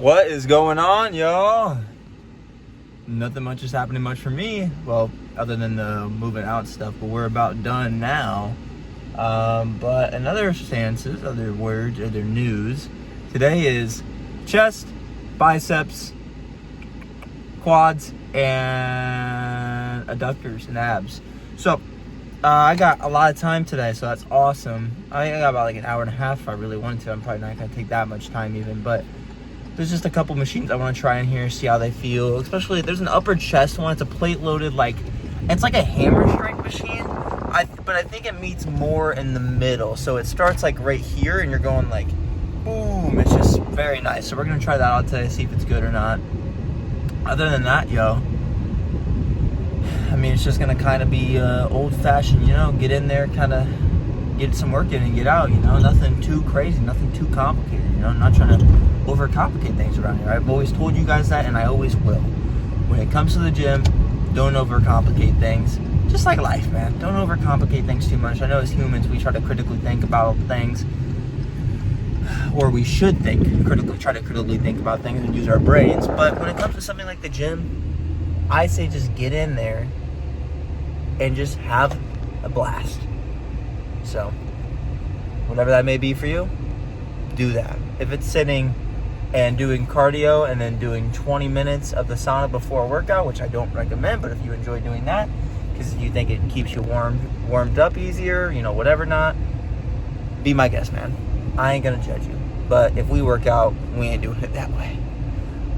What is going on, y'all? Nothing much is happening much for me. Well, other than the moving out stuff, but we're about done now. But in other stances, other words, other news, today is chest, biceps, quads, and adductors and abs. So, I got a lot of time today, so that's awesome. I got about like an hour and a half if I really wanted to. I'm probably not going to take that much time even, but there's just a couple machines I want to try in here, see how they feel. Especially, there's an upper chest one. It's a plate-loaded, it's like a hammer strength machine. But I think it meets more in the middle. So it starts like right here, and you're going like, boom. It's just very nice. So we're going to try that out today, see if it's good or not. Other than that, I mean, it's just going to kind of be old-fashioned, get in there, kind of get some work in and get out, Nothing too crazy, nothing too complicated, I'm not trying to overcomplicate things around here. I've always told you guys that, and I always will. When it comes to the gym, don't overcomplicate things. Just like life, man. Don't overcomplicate things too much. I know as humans, we try to critically think about things, or we should try to critically think about things and use our brains. But when it comes to something like the gym, I say just get in there and just have a blast. So, whatever that may be for you, do that. If it's sitting and doing cardio and then doing 20 minutes of the sauna before a workout, which I don't recommend, but if you enjoy doing that because you think it keeps you warmed up easier, whatever not, be my guest, man. I ain't gonna judge you. But if we work out, we ain't doing it that way.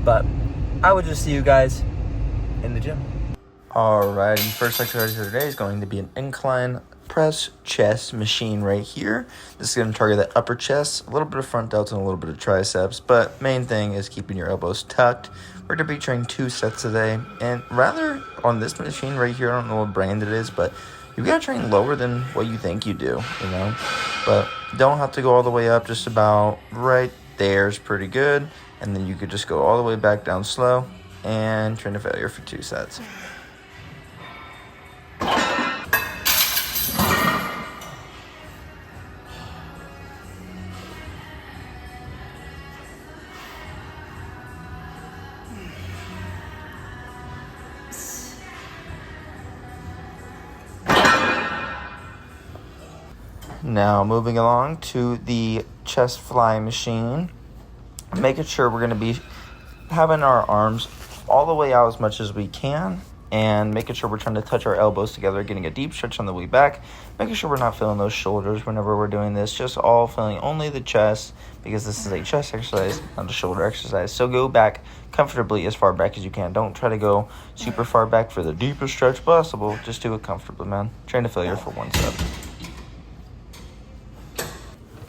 But I would just see you guys in the gym. Alright, first exercise for today is going to be an incline press chest machine right here. This is going to target the upper chest, a little bit of front delts, and a little bit of triceps, but main thing is keeping your elbows tucked. We're going to be training 2 sets today, and rather on this machine right here, I don't know what brand it is, but you've got to train lower than what you think you do, but don't have to go all the way up, just about right there is pretty good, and then you could just go all the way back down slow and train to failure for 2 sets. Now moving along to the chest fly machine, making sure we're going to be having our arms all the way out as much as we can and making sure we're trying to touch our elbows together, getting a deep stretch on the way back, making sure we're not feeling those shoulders whenever we're doing this, just all feeling only the chest because this is a chest exercise, not a shoulder exercise. So go back comfortably as far back as you can. Don't try to go super far back for the deepest stretch possible. Just do it comfortably, man. Train to failure for 1 set.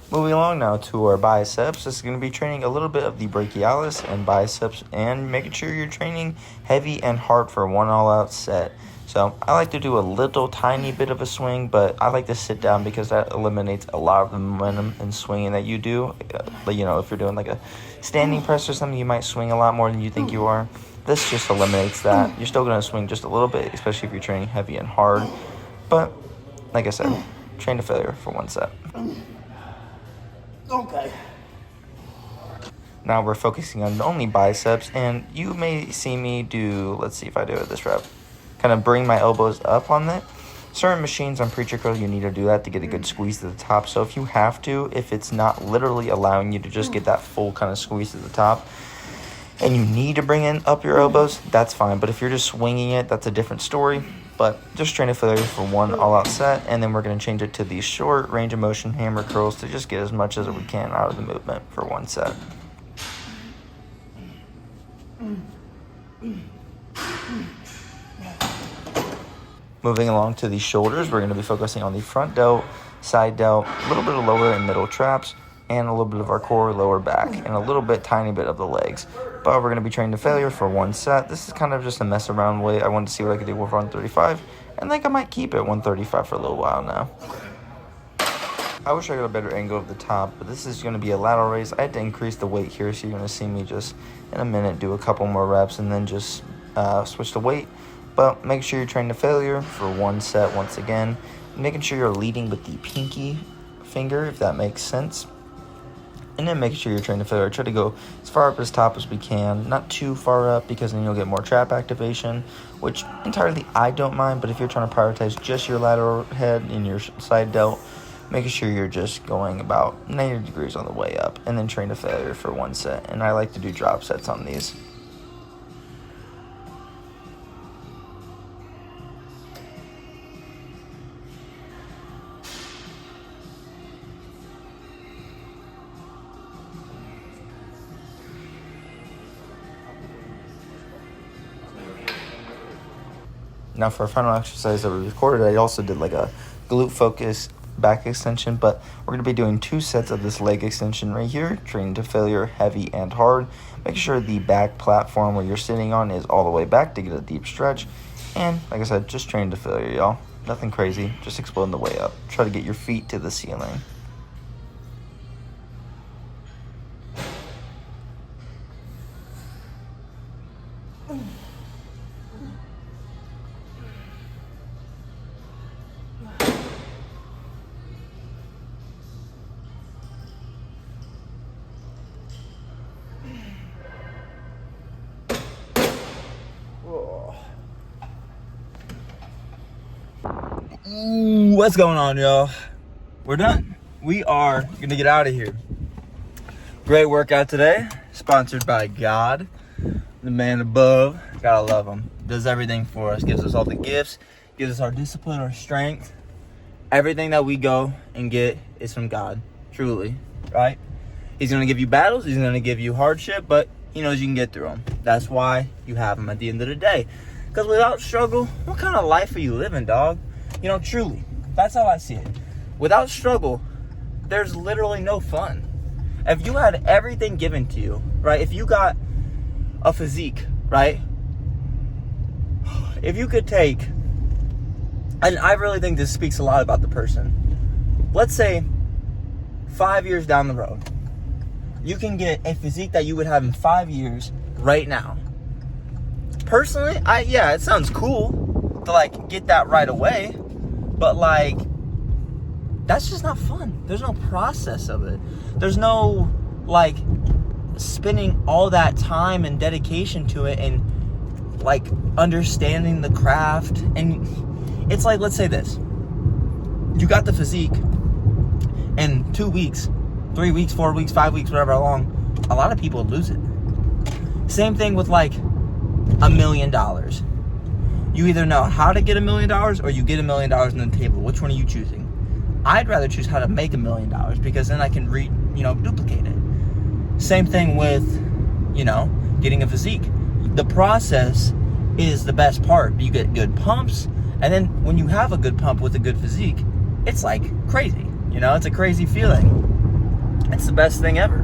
Moving along now to our biceps. This is going to be training a little bit of the brachialis and biceps and making sure you're training heavy and hard for 1 all-out set. So I like to do a little tiny bit of a swing, but I like to sit down because that eliminates a lot of the momentum and swinging that you do. If you're doing like a standing press or something, you might swing a lot more than you think you are. This just eliminates that. You're still going to swing just a little bit, especially if you're training heavy and hard. But like I said, train to failure for 1 set. Okay. Now we're focusing on only biceps, and you may see me do, let's see if I do it this rep, kind of bring my elbows up on it. Certain machines on Preacher Curl, you need to do that to get a good squeeze to the top. So if you have to, if it's not literally allowing you to just get that full kind of squeeze to the top, and you need to bring in up your elbows, that's fine. But if you're just swinging it, that's a different story. But just train to failure for 1 all-out set, and then we're going to change it to these short range of motion hammer curls to just get as much as we can out of the movement for 1 set. Moving along to the shoulders, we're going to be focusing on the front delt, side delt, a little bit of lower and middle traps, and a little bit of our core, lower back, and a little bit, tiny bit of the legs. But we're going to be training to failure for 1 set. This is kind of just a mess around way. I wanted to see what I could do with 135, and I think I might keep it 135 for a little while now. I wish I got a better angle of the top, but this is going to be a lateral raise. I had to increase the weight here, so you're going to see me just in a minute do a couple more reps and then just switch the weight. But make sure you're training to failure for 1 set once again. Making sure you're leading with the pinky finger, if that makes sense. And then making sure you're trained to failure. Try to go as far up as top as we can. Not too far up because then you'll get more trap activation, which entirely I don't mind. But if you're trying to prioritize just your lateral head and your side delt, making sure you're just going about 90 degrees on the way up. And then train to failure for one set. And I like to do drop sets on these. Now for our final exercise that we recorded, I also did like a glute focus back extension, but we're going to be doing 2 sets of this leg extension right here, training to failure, heavy and hard. Make sure the back platform where you're sitting on is all the way back to get a deep stretch. And like I said, just training to failure, y'all. Nothing crazy, just exploding the way up. Try to get your feet to the ceiling. Ooh, what's going on, y'all? We're done. We are gonna get out of here. Great workout today, sponsored by God, the man above. Gotta love him. Does everything for us, gives us all the gifts, gives us our discipline, our strength. Everything that we go and get is from God, truly, right? He's gonna give you battles, he's gonna give you hardship, but he knows you can get through them. That's why you have him at the end of the day. Because without struggle, what kind of life are you living, dog? You know, truly, that's how I see it. Without struggle, there's literally no fun. If you had everything given to you, right? If you got a physique, right? If you could take, and I really think this speaks a lot about the person. Let's say 5 years down the road, you can get a physique that you would have in 5 years right now. Personally, yeah, it sounds cool to like get that right away. But like, that's just not fun. There's no process of it. There's no like spending all that time and dedication to it and like understanding the craft. And it's like, let's say this. You got the physique in 2 weeks, 3 weeks, 4 weeks, 5 weeks, whatever long. A lot of people lose it. Same thing with like $1 million. You either know how to get $1 million or you get $1 million on the table. Which one are you choosing? I'd rather choose how to make $1 million because then I can duplicate it. Same thing with, getting a physique. The process is the best part. You get good pumps, and then when you have a good pump with a good physique, it's like crazy. It's a crazy feeling. It's the best thing ever.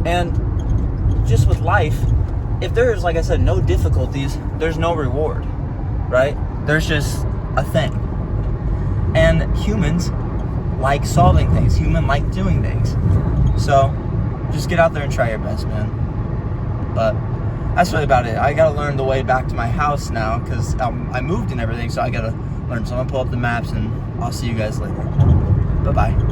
And just with life, if there's, like I said, no difficulties, there's no reward, right? There's just a thing. And humans like solving things. Humans like doing things. So, just get out there and try your best, man. But that's really about it. I gotta learn the way back to my house now because I moved and everything, so I gotta learn. So I'm gonna pull up the maps and I'll see you guys later. Bye-bye.